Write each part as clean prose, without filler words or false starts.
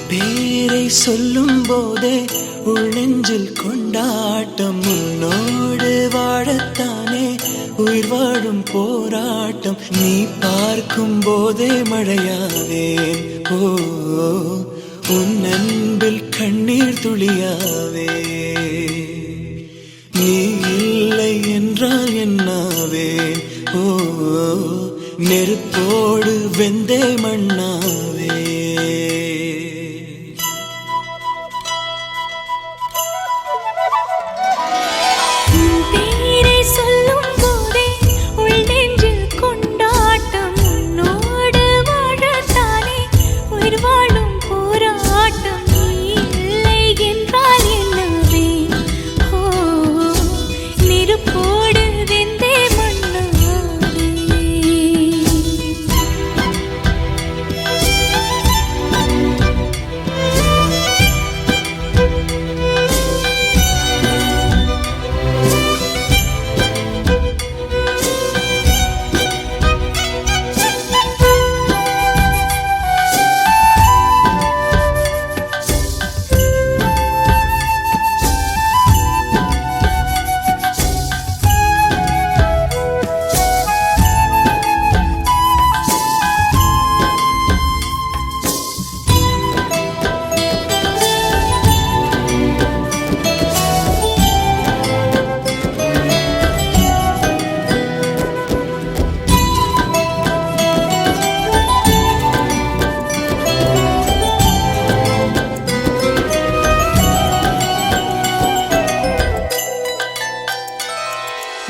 பேரை சொல்லும் போதே உள்ளெஞ்சில் கொண்டாட்டம். உன்னோடு வாழத்தானே உயிர் வாழும் போராட்டம். நீ பார்க்கும் போதே மழையாவேன். ஓ உன் அன்பில் கண்ணீர் துளியாவே. நீ இல்லை என்றால் என்னாவேன். ஓ நெருப்போடு வெந்தே மண்ணாவே.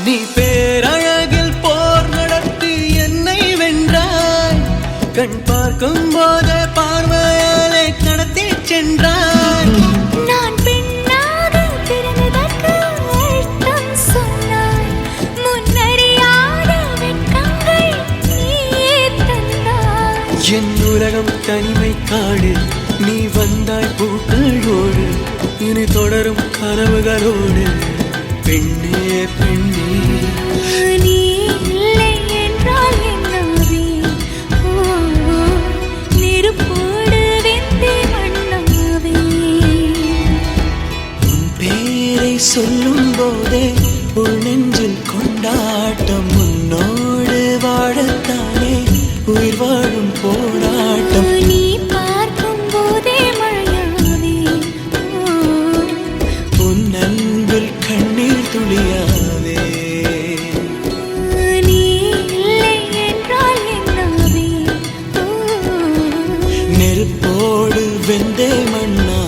நீ பேரழகில் போர் நடத்தி என்னை வென்றாய். கண் பார்க்கும் போதே பார்வையாலே கடத்தி சென்றாய். நான் பெண்ணாக பிறந்ததற்கு அர்த்தம் சொன்னாய். முன்னறியாத வெட்கங்கள் நீயே தந்தாய். என் உலகம் தனிமை காடு. நீ வந்தாய் பூக்களோடு. இனி தொடரும் கனவுகளோடு. பெண்ணே பெண்ணே நீ இல்லை என்றால் என்னாவே. நெருப்போடு வெந்தே மண்ணாவே. உன் பேரை சொல்லும் போதே உள் நெஞ்சில் கொண்டாட்டம். உன்னோடு வாழத்தானே உயிர் வாழும் போராட்டம். நீ பார்க்கும் போதே மழையாவே. உன் அன்பில் கண்ணீர் துளியாவே. நீ இல்லை என்றால் என்னாவே. நெருப்போடு வெந்தே மண்ணாவே.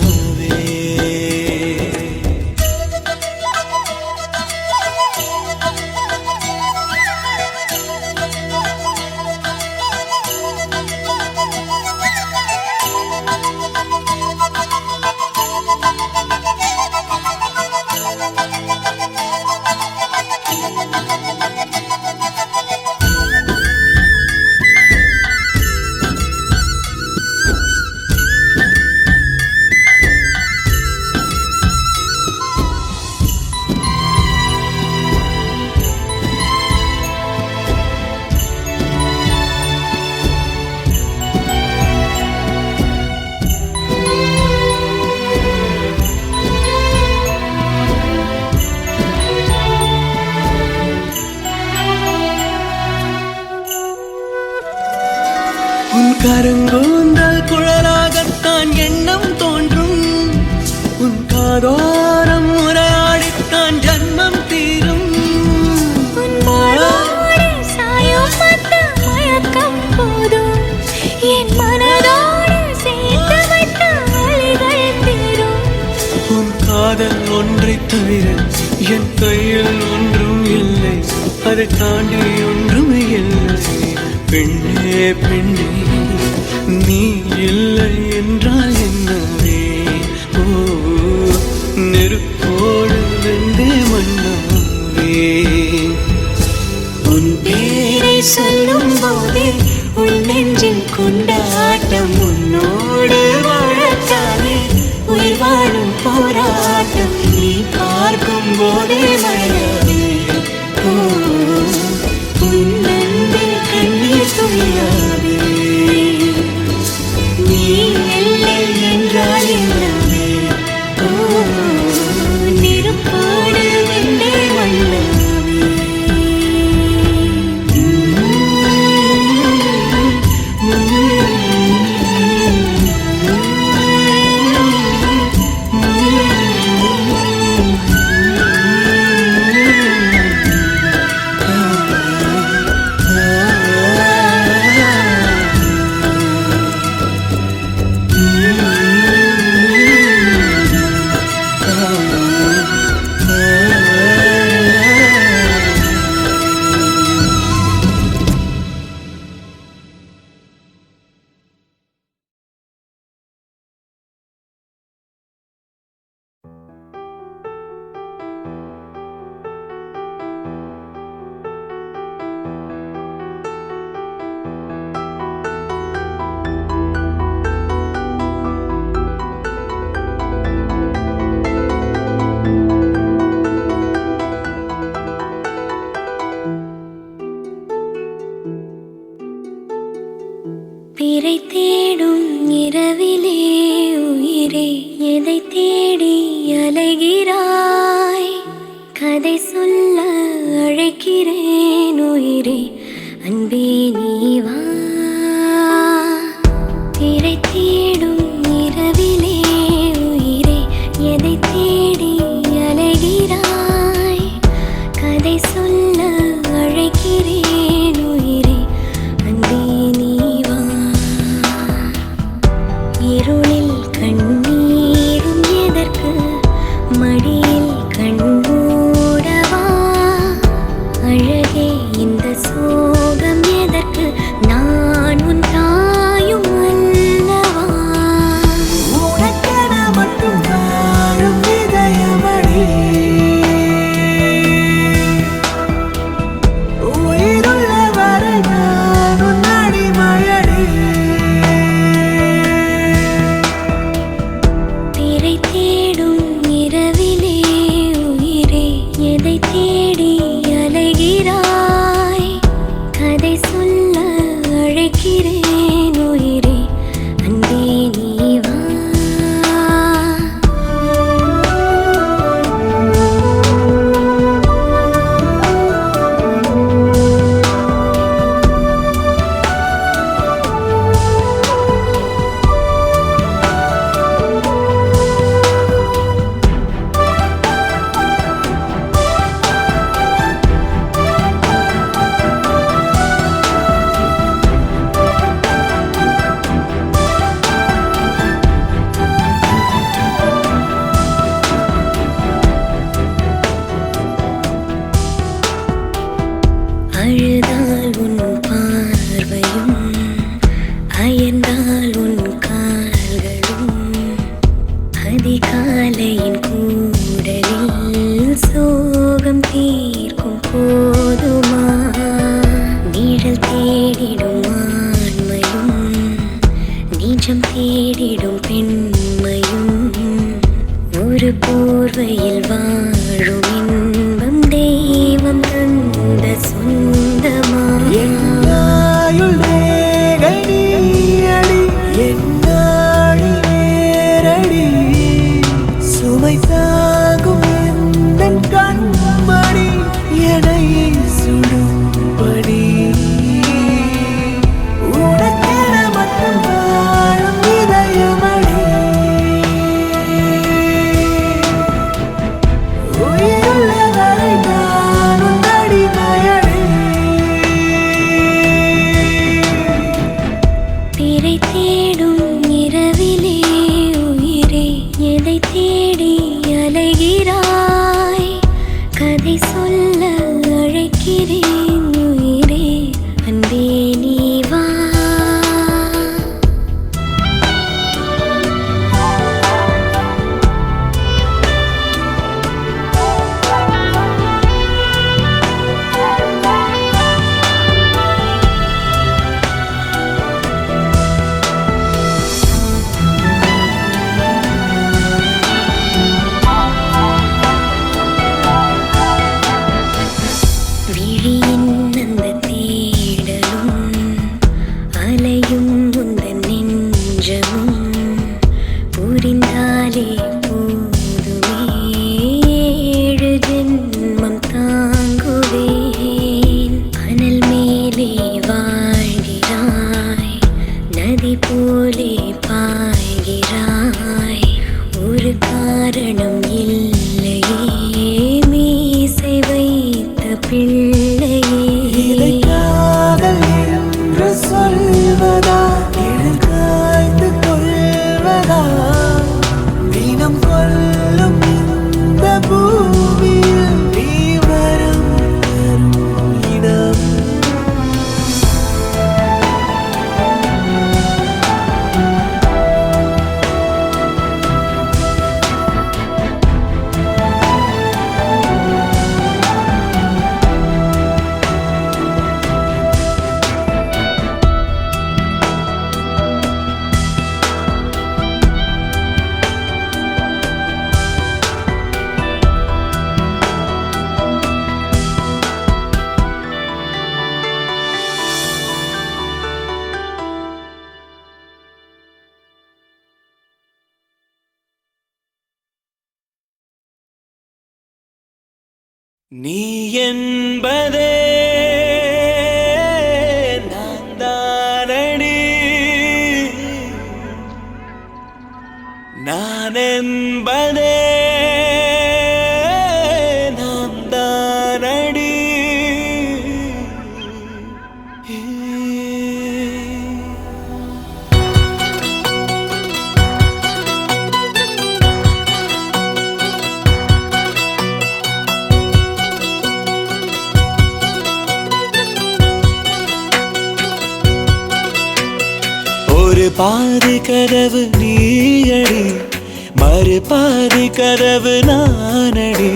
உன் கருங்கூந்தல் குழலாகத்தான் எண்ணம் தோன்றும். உன் காதோரம் உரையாடித்தான் ஜன்மம் தீரும். உன் மாளோடு சாயும் மத்த மயக்கம் போதும். என் மனதோடு சேர்த்து வைத்த வழிகள் தீரும். உன் காதல் ஒன்றை தவிர என் கையில் ஒன்றும் இல்லை. அதை தாண்டி ஒன்றும் இல்லை. பெண்ணே பெண்ணே நீ இல்லை என்றால் என்னவே. ஓ நெருப்போடு வெந்தே மண்ணாவே. உன் பேரை சொல்லும் போதே உள் நெஞ்சில் கொண்டாட்டம். உன்னோடு வாழத்தானே உயிர் வாழும் போராட்டம். நீ பார்க்கும் போதே மழையாவே. உன் அன்பில் கண்ணீர் துளியாவே. நீ இல்லை பிறை தேடும் இரவிலே உயிரே எதை தேடி அலைகிறாய் கதை சொல்ல அழைக்கிறேன் உயிரே அன்பே நீ வா பிறை தேடும் இரவிலே உயிரே எதை தேடி அலைகிறாய் கதை சொல்ல அழைக்கிறேன் உயிரே அன்பே நீ வா இருளில் கண்ணீரும் எதற்கு மடியில் கண்மூடவா அழகே இந்த சோகம் எதற்கு நான் உன் தாயும் அல்லவா உனக்கென மட்டும் வாழும் இதயமடி உயிருள்ள வரை நான் உன் அடிமையடி பிறை தேடும் இரவிலே உயிரே எதை தேடி அலைகிறாய் கதை சொல்ல அழைக்கிறேன் உயிரே அன்பே நீ வா அழுதால் உன் பார்வையும் அயர்ந்தால் உன் கால்களும் அதிகாலையின் கூடலில் சோகம் தீர்க்கும் போதுமா நிழல் தேடிடும் ஆண்மையும் நிஜம் தேடிடும் பெண்மையும் ஒரு போர்வையில் வாழும் இன்பம் தெய்வம் தந்த சொந்தமா என்னாயுள் ரேகை நீயடி என்னாடி நேரடி சுமை தாங்கும் எந்தன் கண்மணி என்னை சுடும்படி உனக்கென மட்டும் வாழும் இதயமடி உயிருள்ள வரை நான் உன் அடிமையடி பிறை தேடும் இரவிலே உயிரே எதை தேடி அலைகிறாய் கதை சொல்ல அழைக்கிறேன் உயிரே அன்பே நீ வா விழியின் அந்த தேடலும் அலையும் உந்தன் நெஞ்சமும் புரிந்தாலே போதுமே ஏழு ஜென்மம் தாங்குவேன் அனல் மேலே வாழ்கிறாய் நதி போலே பாய்கிறாய் ஒரு காரணம் இல்லையே மீசை வைத்த பிள்ளையே இதை காதல் என்று சொல்வதா இழல் காய்ந்து கொள்வதா தினம் கொல்லும் இந்த பூமியில் நீ வரம் தரும் இடம் நீ என்பதே நான் தானடி, நான் என்பதே நாம் தானடி. ஒரு பாதி கதவு நீயடி, மறு பாதி கதவு நானடி.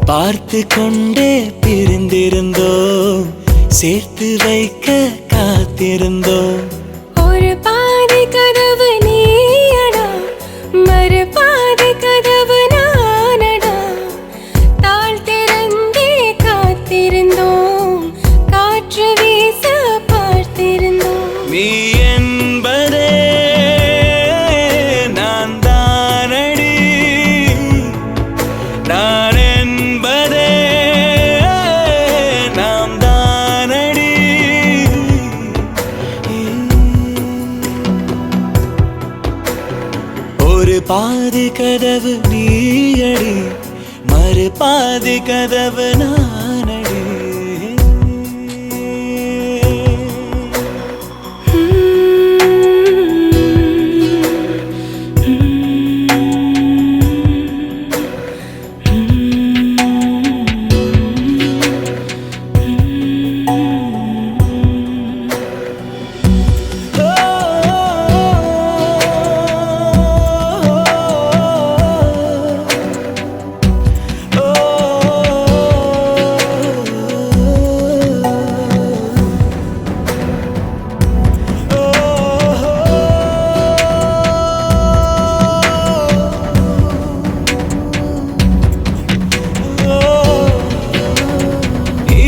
பார்த்து கொண்டே பிரிந்திருந்தோம், சேர்த்து வைக்க காத்திருந்தோம். ஒரு பாதி கதவு நீயடா, மறு பாதி கதவு நானடா. தாழ் திறந்தே காத்திருந்தோம், காற்று வீச பார்த்திருந்தோம். நீ என்பதே நான் தானடி, நான் என்பதே நாம் தானடி. ஒரு பாதி கதவு நீயடி, மறு பாதி கதவு நானடி.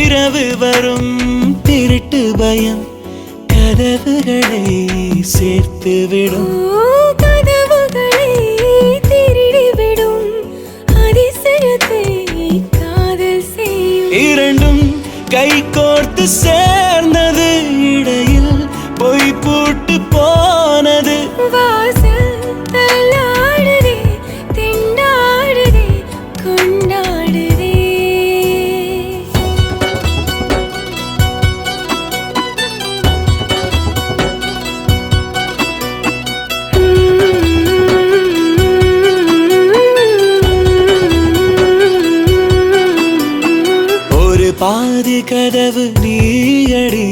இரவு வரும் திருட்டு பயம் கதவுகளை சேர்த்துவிடும். கதவுகளை திருடிவிடும், அதிசயத்தை காதல் செய்யும். இரண்டும் கை கோர்த்து சேர்ந்தது, இடையில் பொய் பூட்டு போனது. வாசல் தள்ளாடுதே, திண்டாடுதே, கொண்டாடுதே. ஒரு பாதி கதவு நீயடி,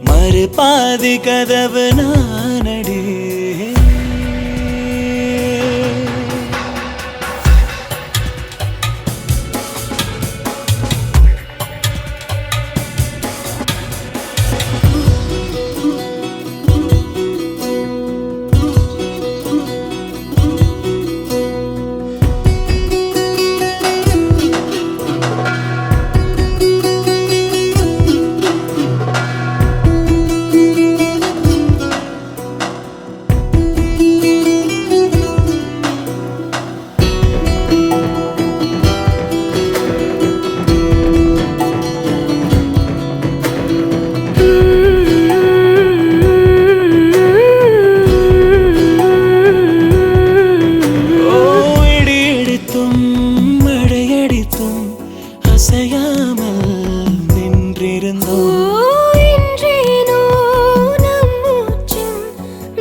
மறு பாதி கதவு நானடி. அசையாமல் நின்றிருந்தோம். இன்றேனோ நம் மூச்சும்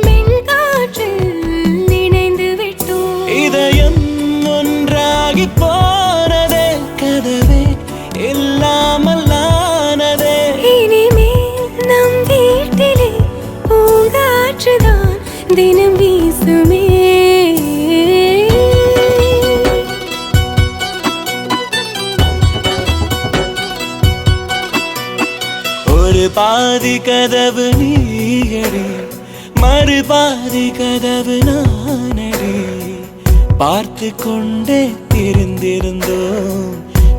மென்காற்றில் நினைந்து விட்டோம். இதயம் ஒன்றாகி போனதே, கதவே இல்லாமல் ஆனதே. இனிமேல் நம் வீட்டிலே பூங்காற்றுதான் தினம் வீசுமே. ஒரு பாதி கதவு நீயடி, மறு பாதி கதவு நானடி. பார்த்து கொண்டே தெரிந்திருந்தோம்,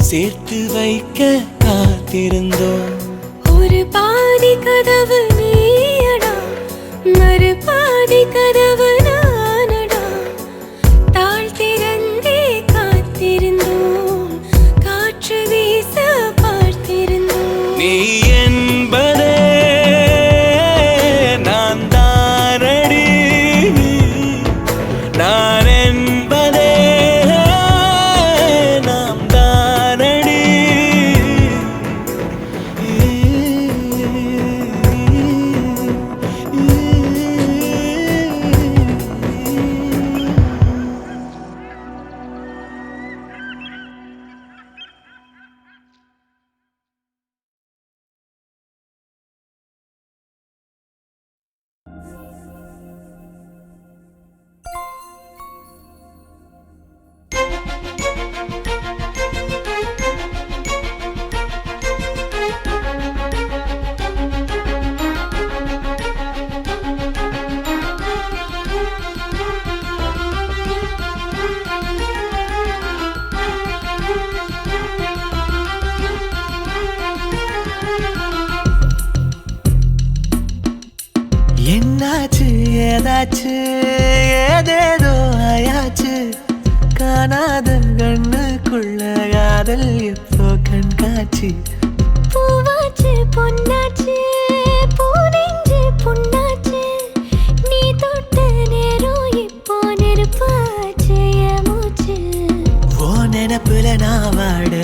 சேர்த்து வைக்க காத்திருந்தோம். ஒரு பாதி கதவு நீயடா, மறு பாதி கதவு நானடா. தாழ் திறந்தே காத்திருந்தோம், காற்று ஏதாச்சு ஏதேதோ ஆயாச்சு காணாத கண்ணுக்குள்ள காதல் எப்போ கண்காட்சி பூவாச்சு பொன்னாச்சு பூனெஞ்சு புண்ணாச்சு நீ தொட்ட நேரம் இப்போ நெருப்பாச்சு என் மூச்சு ஓ நினப்புல நான் வாட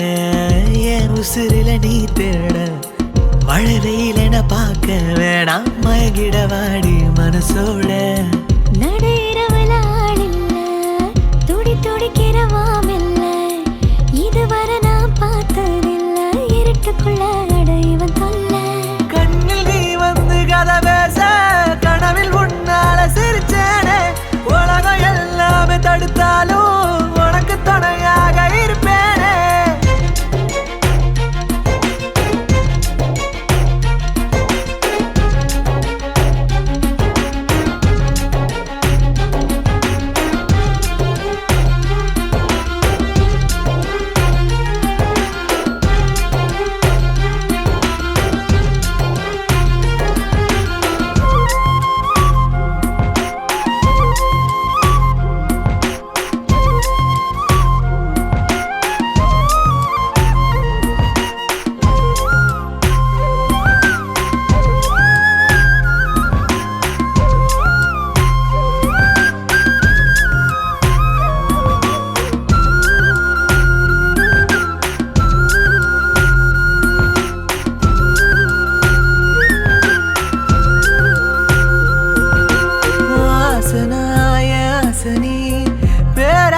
என் உசுரில நீ தேட மழை வெயிலென பார்க்க வேணாம் மயங்கிட வாடி மனசோட நடையிறவல ஆளில்ல துடி துடிக்கிறவாமில்ல இதுவரை நான் பார்த்ததில்ல இருட்டுக்குள்ள அடைவன் தொல்ல கண்ணில் நீ வந்து கதை பேச கனவில் உன்னால சிரிச்சேனே உலகம் எல்லாமே தடுத்தாலும் உனக்கு துணையாக இருப்பேனே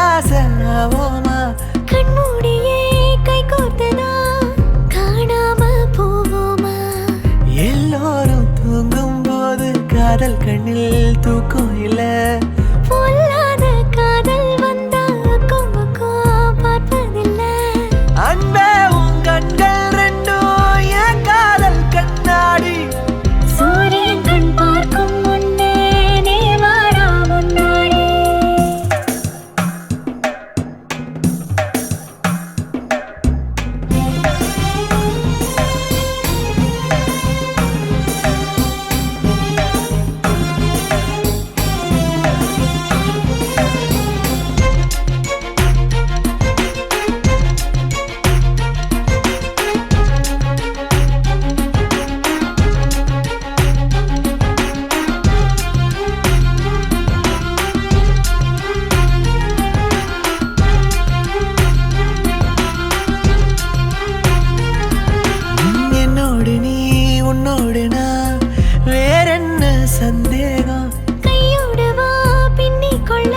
பேராசனாவோமா கண்மூடியே கை கோர்த்தனா காணாம போவோமா எல்லோரும் தூங்கும் போது காதல் கண்ணில் தூக்கம் இல்ல பொல்லாத காதல் வந்தா அக்கம் பக்கம் பார்ப்பதில்ல அன்பே உன் கண்கள் ரெண்டும் என் காதல் கண்ணாடி சூரியன் கண் பார்க்கும் முன்னே நீ வாடா முன்னாடி என்னோடு நீ உன்னோடு நான் வேறென்ன சந்தேகம் கையோடு வா பின்னிக் கொள்ள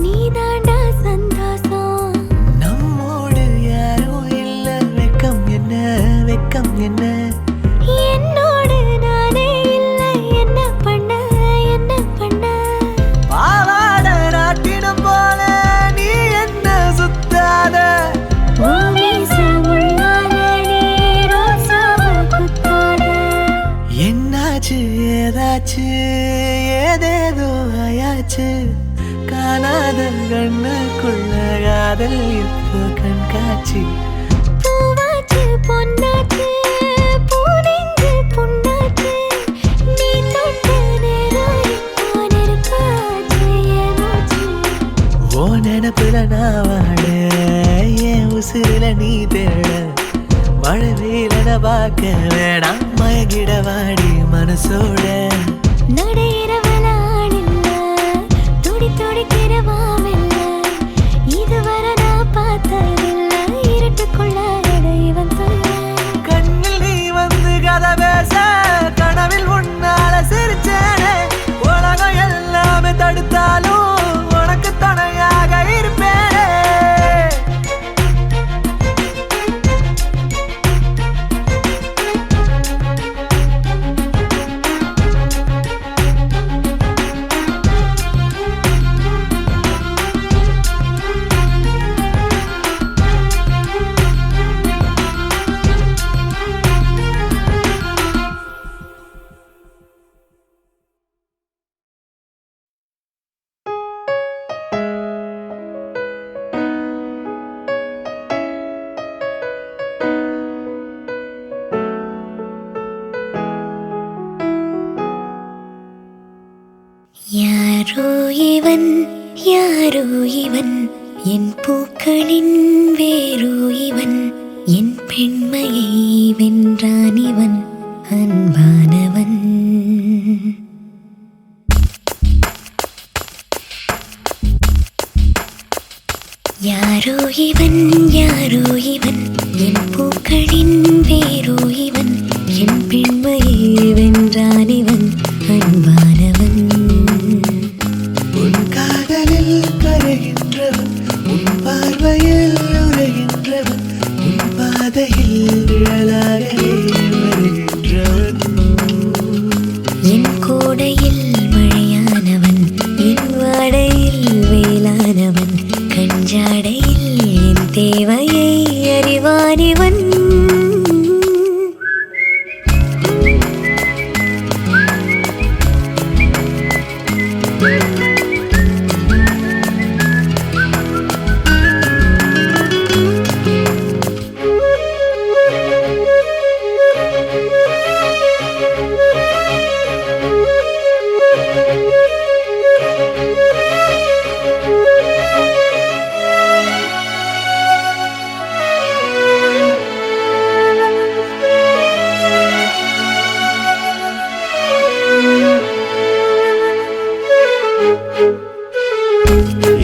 நீதாண்டா சந்தோஷம் நம்மோடு யாரும் இல்ல வெக்கம் என்ன வெக்கம் என்ன என்னோடு நானே இல்லை என்ன பண்ண என்ன பண்ண பாவாட நாட்டினம் போல நீ என்ன சுத்தாத என்னாச்சு ஏதாச்சு ஏதேதோ ஆயாச்சு காணாத கண்ணுக்குள்ள காதல் இப்போ கண்காட்சி பூவாச்சு பொன்னாச்சு பூனெஞ்சு புண்ணாச்சு நீ தொட்ட நேரம் இப்போ நெருப்பாச்சு என் மூச்சு ஓ நினப்புல நான் வாட என் உசுரில நீ தேட மழை வெயிலென பார்க்க வேணாம் மயங்கிட வாடி மனசோட நடையிறவல ஆளில்ல துடி துடிக்கிறவாமில்ல இதுவரை நான் பார்த்ததில்ல இருட்டுக்குள்ள அடைவன் தொல்ல கண்ணில் நீ வந்து கதை பேச கனவில் உன்னால சிரிச்சேனே உலகம் எல்லாமே தடுத்தாலும் உனக்கு துணையாக இருப்பேனே யாரோ இவன் யாரோ இவன் என் பூக்களின் வேரோ இவன் என் பெண்மையை வென்றான் இவன் அன்பானவன் யாரோ இவன் யாரோ இவன் என் பூக்களின் வேரோ இவன் என் பெண்மையை வென்றான் இவன் அன்பானவன் உன் காதலில் கரைகின்றவன் உன் பார்வையில் உரைகின்றவன் உன் பாதையில் நிழலாகவே வருகின்றவன் என் கோடையில் மழையானவன் என் வாடையில் வேளானவன் கஞ்சாடையில் என் தேவையை அறிவானிவன்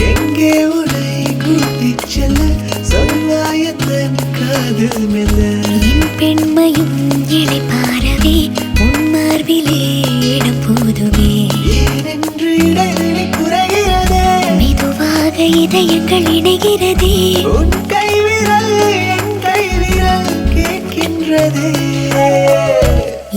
எங்கே உன்னை கூட்டிச் செல்ல சொல்லாயத்தன் காதல் மெல்ல என் பெண்மையும் இளைப்பாரவே உன் மார்பிலே இடம் போதுமே ஏனென்று இடைவெளி குறைகிறதே மெதுவாக இதயங்கள் இணைகிறதே உன் கைவிரல் என் கைவிரல் கேட்கின்றதே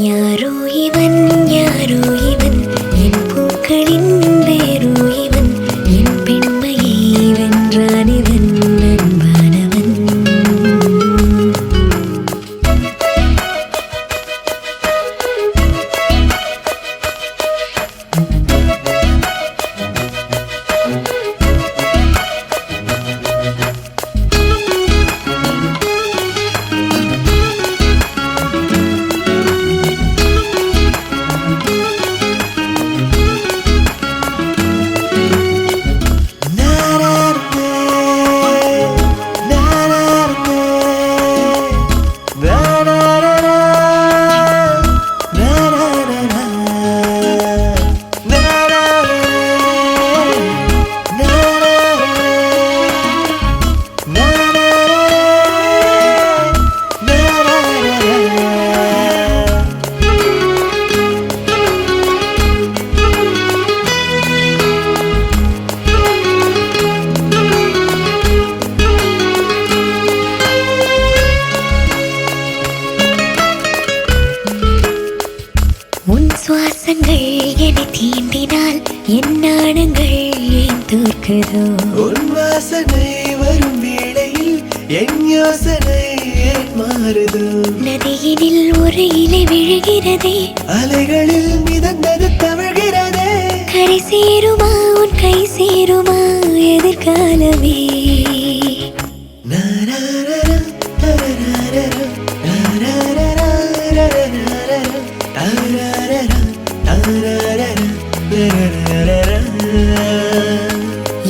யாரோ இவன் யாரோ இவன் என் பூக்களின் வேரோ இவன் என் பெண்மையை வென்றான் இவன் அன்பானவன் உன் சுவாசங்கள் என்னை தீண்டினால் என் நாணங்கள் ஏன் தோற்குதோ உன் வாசனை வரும் வேளையில் என் யோசனை ஏன் மாறுதோ நதியினில் ஒரு இலை விழுகிறதே அலைகளில் மிதந்தது தவழ்கிறதே கரை சேருமா உன் கை சேருமா எதிர்காலமே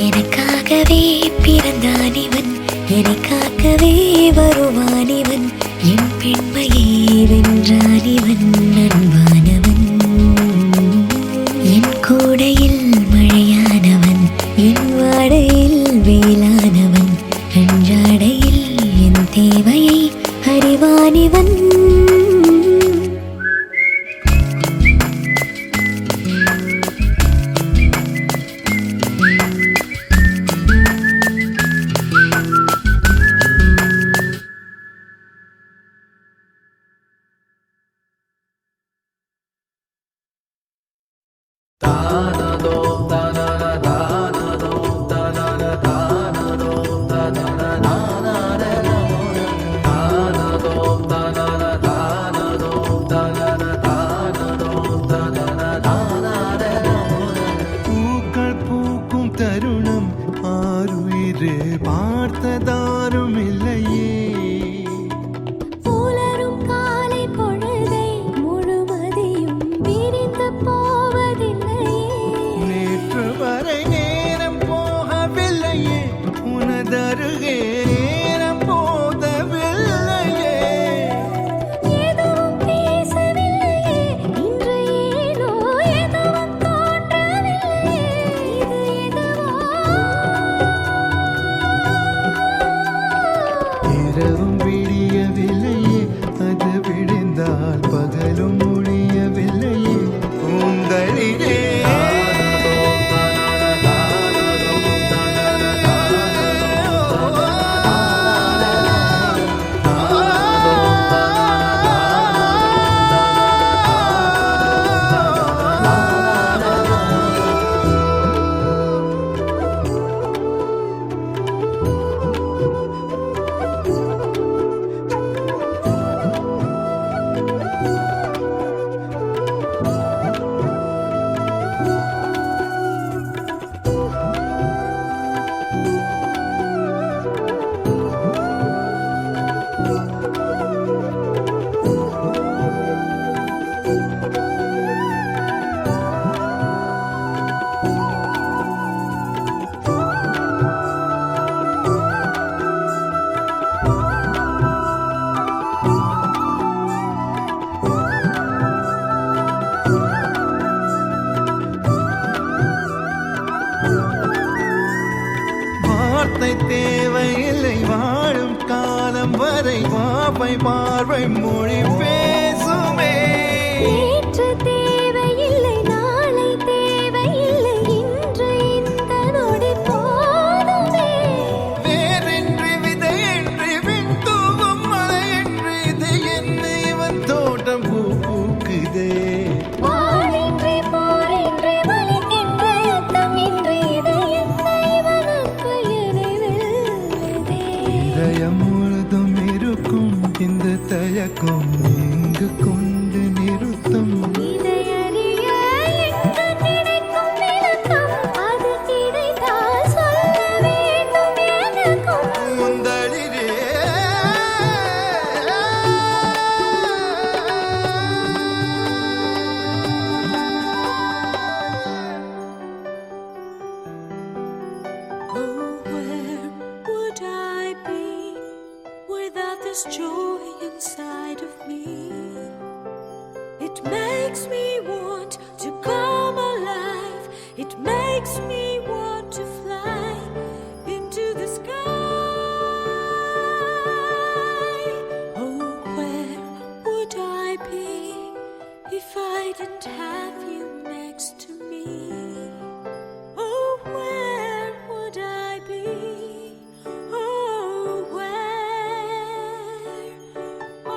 எனக்காகவே பிறந்தான் இவன் என்னை காக்கவே வருவான் இவன் என் பெண்மையை வென்றான் இவன் அன்பானவன் என் கோடையில் மழையானவன் என் வாடையில் வேளானவன் அன்றாடையில் என் தேவையை அறிவான் இவன் புதுமை மொழி பேசுமே. நேற்று தேவையில்லை, நாளை தேவையில்லை, இன்று இந்த நொடி போதுமே. வேறென்று விதையென்று விண் தூவும் மழையென்று இது என்ன இவன் தோட்டம் பூ பூக்குதே. வானின்றி போரின்றி வலிக்கின்ற யுத்தமின்றி இது என்ன இவனுக்கு எதிரில்லைதே. இதயம் முழுதும் இருக்கும் இந்த தயக்கம் இங்கு கொண்டு நிறுத்தும். இதை அறிய எங்கு கிடைக்கும் விளக்கம்? அது கிடைத்தால் சொல்ல வேண்டும் எனக்கும். முந்தளிரே Oh, where would I be without this joy inside of me? It makes me want to come alive. It makes me want to fly into the sky. Oh, where would I be if I didn't have you next to me? Oh, where would I be? Oh, where? Oh,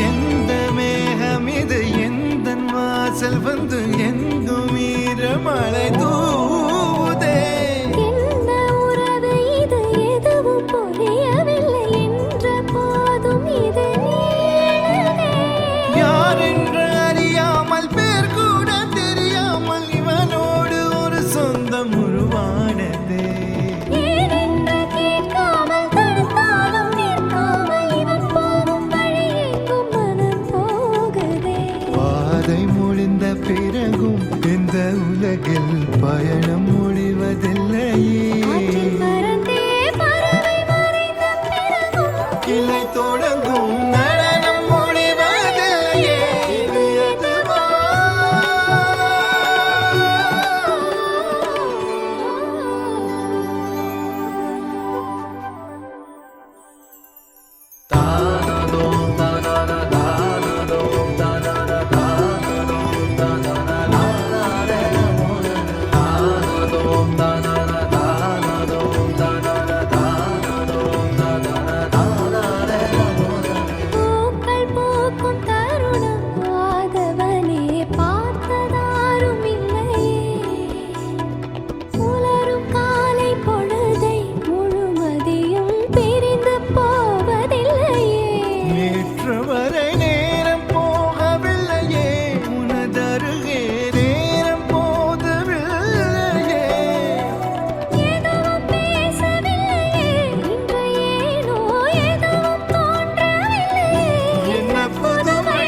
எந்த மேகம் இது எந்தன் வாசல் வந்து எங்கும் ஈரமழை தூவுதே. என்ன உறவு இது? எதுவும் புரியவில்லை என்ற போதும் இது நீளுதே. யார் என்று அறியாமல் பேர் கூட தெரியாமல் இவனோடு ஒரு சொந்தம் உருவானதே. ஏனென்று கேட்காமல் தடுத்தாலும் நிற்காமல் இவன் போகும் வழியெங்கும் மனம் போகுதே. பாதை முடிந்த பிறகும் இந்த உலகில் பயணம் முடிவதில்லையே. ஆற்றில் பறந்தே பறவை மறைந்த பிறகும் கிளை தொடங்கும் நடனம் முடிவதில்லையே. இது எதுவா? பூக்கள் பூக்கும் தருணம் ஆதவனே பார்த்ததாரும் இல்லையே. உலரும் காலை பொழுதை முழுமதியும் பிரிந்து போவதில்லையே. நேற்று வரை நேரம் போகவில்லையே. உனதருகே நேரம் போதவில்லையே. எதுவும் பேசவில்லையே. இன்று ஏனோ எதுவும் தோன்றவில்லையே. என்ன புதுமை?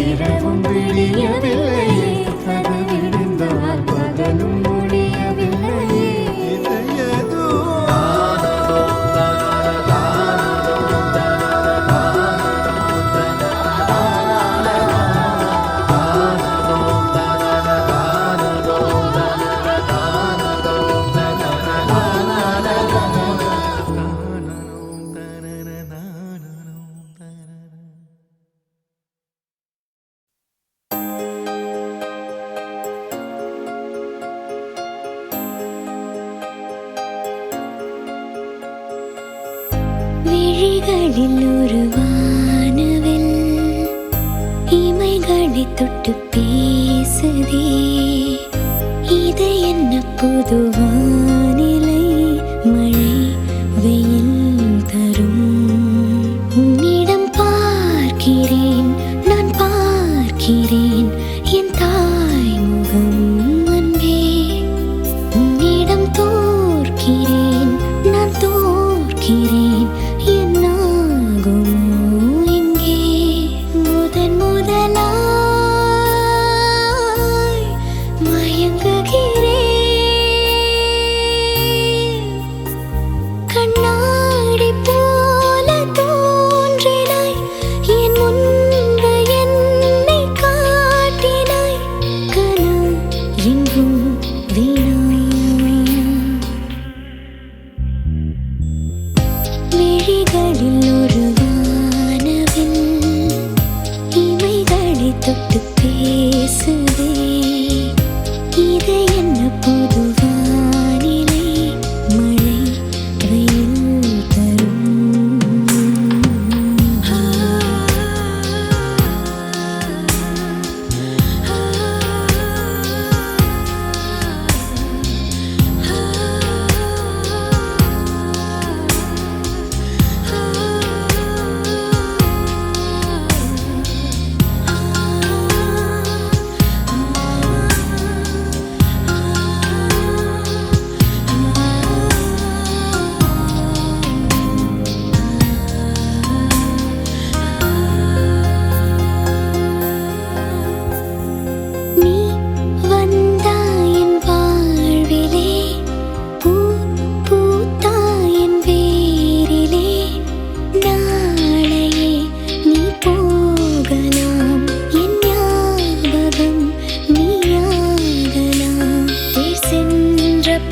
இரவும் விடியவில்லையே. அது விடிந்தால் பகலும் முடியவில்லையே. இது எதுவா? விழிகளில் ஒரு வானவில் இமைகளை தொட்டு பேசுதே. இது என்ன புது வானிலை? மழை வெயில் தரும். உன்னிடம் பார்க்கிறேன், நான் பார்க்கிறேன் என் தாய் முகம்.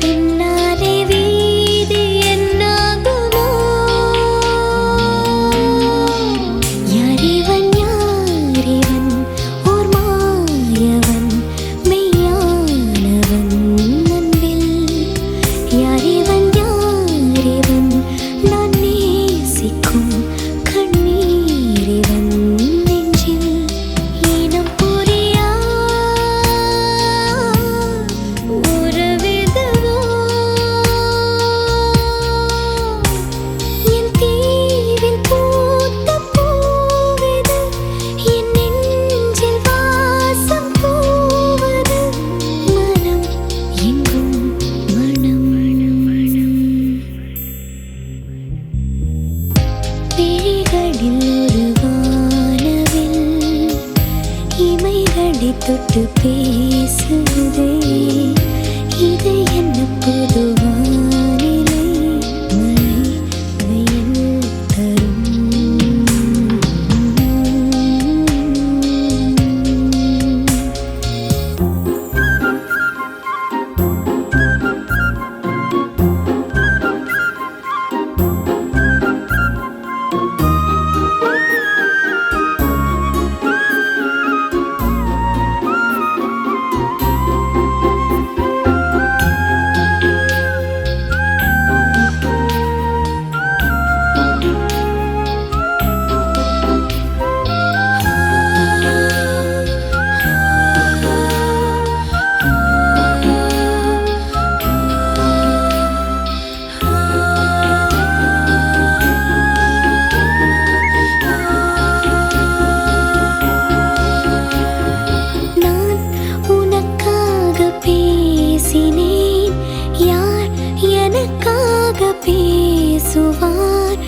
பின்னாலே வீதி என்னாகுமோ? யாரிவன் யாரிவன் ஓர் மாயவன் மெய்யானவன் அன்பில். யாரிவன் யாரிவன் நான் நேசிக்கும் கண்ணீரிவன் நெஞ்சில். இனம் புரியா உறவிதுவோ? என் தீவில் பூத்த பூவிது, என் நெஞ்சில் வாசம் பூவது. மனம் எங்கும் மனம். விழிகளில் ஒரு வானவில் இமைகளை தொட்டு பேசுதே. இது என்ன புது வானிலை? மழை வெயில் தரும். நான் உனக்காக பேசினேன், யார் எனக்காக பேசுவார்?